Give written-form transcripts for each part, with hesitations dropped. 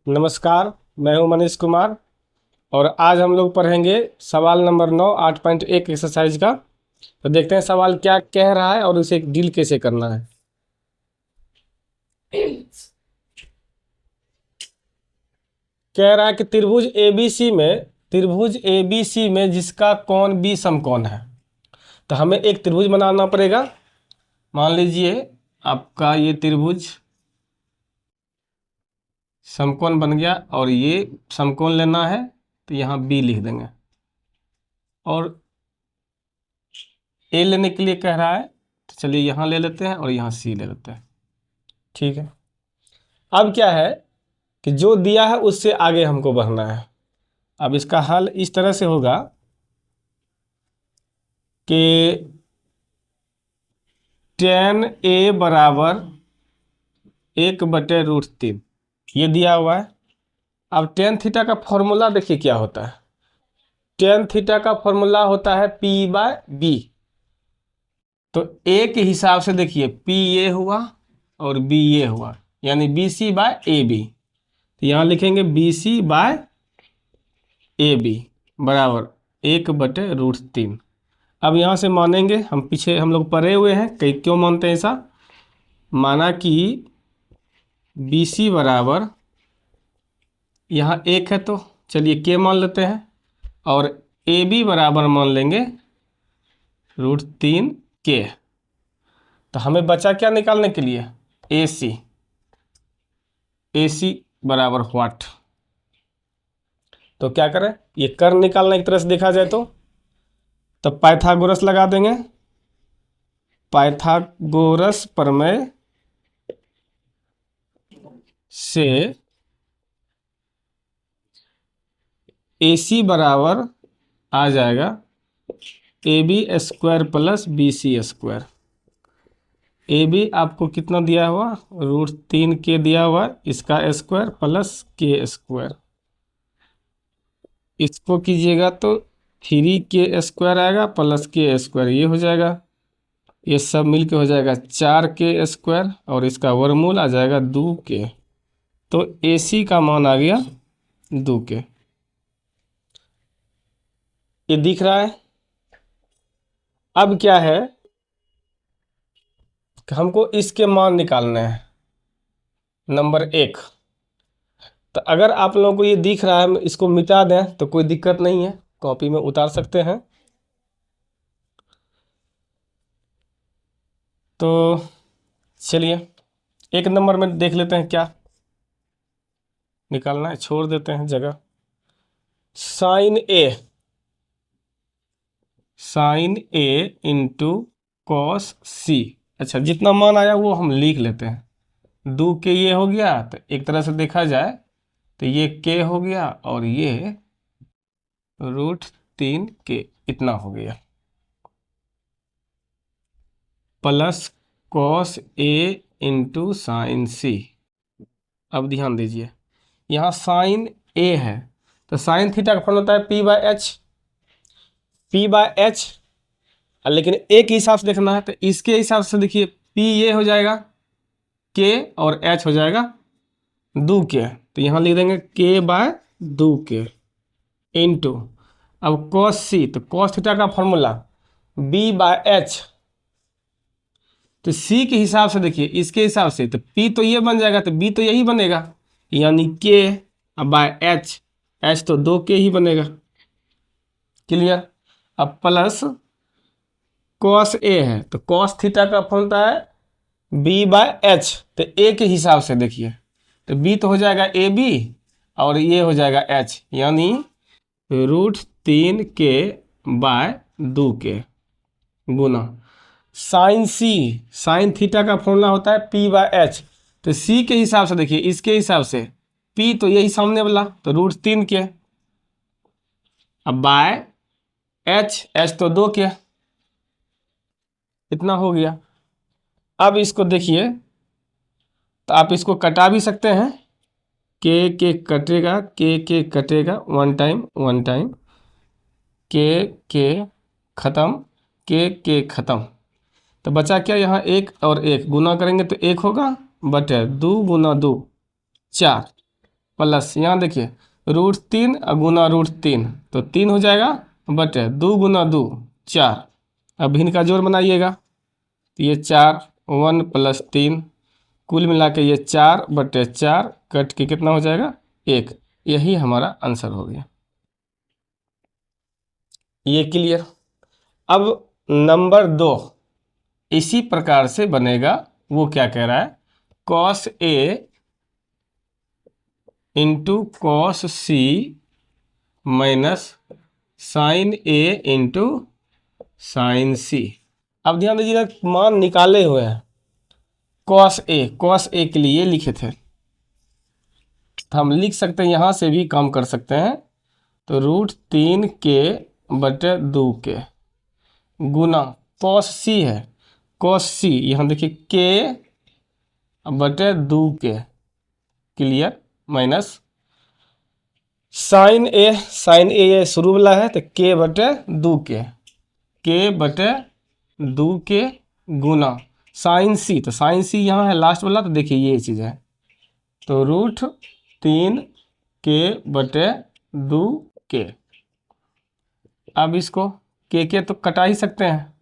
नमस्कार। मैं हूं मनीष कुमार और आज हम लोग पढ़ेंगे सवाल नंबर 9 8.1 एक्सरसाइज का। तो देखते हैं सवाल क्या कह रहा है और उसे डील कैसे करना है। कह रहा है कि त्रिभुज एबीसी में जिसका कोण बी समकोण है। तो हमें एक त्रिभुज बनाना पड़ेगा। मान लीजिए आपका ये त्रिभुज समकोण बन गया और ये समकोण लेना है तो यहाँ बी लिख देंगे और ए लेने के लिए कह रहा है तो चलिए यहाँ ले लेते हैं और यहाँ सी ले लेते हैं। ठीक है। अब क्या है कि जो दिया है उससे आगे हमको बढ़ना है। अब इसका हल इस तरह से होगा कि tan a बराबर 1/√3 ये दिया हुआ है। अब tan थीटा का फॉर्मूला देखिए क्या होता है। tan थीटा का फॉर्मूला होता है P/B। तो a के हिसाब से देखिए P ये हुआ और B ये हुआ, यानी BC/AB। तो यहाँ लिखेंगे BC/AB बराबर 1/√3। अब यहाँ से मानेंगे, हम पीछे हम लोग पढ़े हुए हैं कई क्यों मानते हैं ऐसा। माना कि BC बराबर यहाँ 1 है तो चलिए K मान लेते हैं और AB बराबर मान लेंगे √3K। तो हमें बचा क्या निकालने के लिए, AC बराबर व्हाट। तो क्या करें, ये कर्ण निकालना एक तरह से देखा जाए तो पाइथागोरस लगा देंगे। पाइथागोरस प्रमेय से AC बराबर आ जाएगा AB² प्लस BC²। AB आपको कितना दिया हुआ, √3K दिया हुआ, इसका स्क्वायर प्लस K²। इसको कीजिएगा तो 3K² आएगा प्लस K², ये हो जाएगा, ये सब मिलके हो जाएगा 4K² और इसका वर्गमूल आ जाएगा 2K। तो AC का मान आ गया 2K। ये दिख रहा है। अब क्या है कि हमको इसके मान निकालने हैं नंबर 1। तो अगर आप लोगों को ये दिख रहा है, इसको मिटा दें तो कोई दिक्कत नहीं है, कॉपी में उतार सकते हैं। तो चलिए 1 नंबर में देख लेते हैं क्या निकालना है, छोड़ देते हैं जगह। साइन ए इंटू कॉस सी। अच्छा, जितना मान आया वो हम लिख लेते हैं। 2K ये हो गया, तो एक तरह से देखा जाए तो ये K हो गया और ये √3K इतना हो गया, plus cos A into sine सी। अब ध्यान दीजिए, यहाँ साइन ए है तो साइन थीटा का फॉर्मूला होता है P/H। लेकिन ए के हिसाब से देखना है तो इसके हिसाब से देखिए P ये हो जाएगा K और H हो जाएगा 2K। तो यहाँ लिख देंगे K/2K इंटू, अब कॉस सी, तो कॉस थीटा का फॉर्मूला B/H। तो C के हिसाब से देखिए इसके हिसाब से तो P तो ये बन जाएगा तो B तो यही बनेगा, यानी K/H। H तो 2K ही बनेगा। क्लियर। अब प्लस कॉस ए है तो कॉस थीटा का फॉर्मूला है B/H। तो ए के हिसाब से देखिए तो B तो हो जाएगा AB और ये हो जाएगा H, यानी √3K/2K गुना साइन सी। साइन थीटा का फॉर्मूला होता है P/H। तो C के हिसाब से देखिए इसके हिसाब से P तो यही सामने वाला तो √3K, अब बाय H तो 2K, इतना हो गया। अब इसको देखिए तो आप इसको कटा भी सकते हैं, के कटेगा, के कटेगा, वन टाइम के खत्म, के खत्म। तो बचा क्या, यहाँ 1 और 1 गुना करेंगे तो 1 होगा, बटे 2 गुना 2 4, प्लस यहाँ देखिए √3 गुना √3 तो 3 हो जाएगा, बटे 2 गुना 2 4। अब इनका जोड़ बनाइएगा तो ये 4 1 + 3 कुल मिला के ये 4/4 कट के कितना हो जाएगा 1। यही हमारा आंसर हो गया। ये क्लियर। अब नंबर 2 इसी प्रकार से बनेगा। वो क्या कह रहा है, cos A into cos C minus sin A into sin C। अब ध्यान दीजिएगा मान निकाले हुए हैं। cos A के लिए लिखे थे तो हम लिख सकते हैं, यहाँ से भी काम कर सकते हैं। तो √3k/2k गुना cos C है, cos C यहाँ देखिए k/2k clear, minus sin A ये शुरू वाला है तो k/2k गुना sin C, तो sin C यहाँ है लास्ट वाला, तो देखिए ये चीज़ है। तो √3k/2k। अब इसको के तो कटा ही सकते हैं,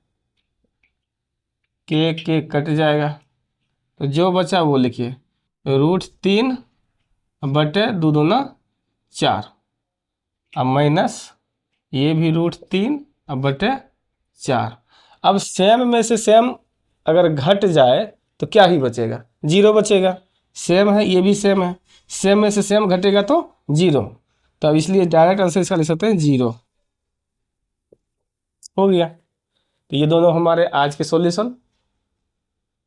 के कट जाएगा तो जो बचा वो लिखिए √3/2 दूना 4, अब माइनस ये भी √3/4। अब सेम में से सेम अगर घट जाए तो क्या ही बचेगा, 0 बचेगा। सेम है, ये भी सेम है, सेम में से सेम घटेगा तो 0। तो अब इसलिए डायरेक्ट आंसर इसका लिख सकते हैं 0। हो गया। तो ये दोनों हमारे आज के सॉल्यूशन।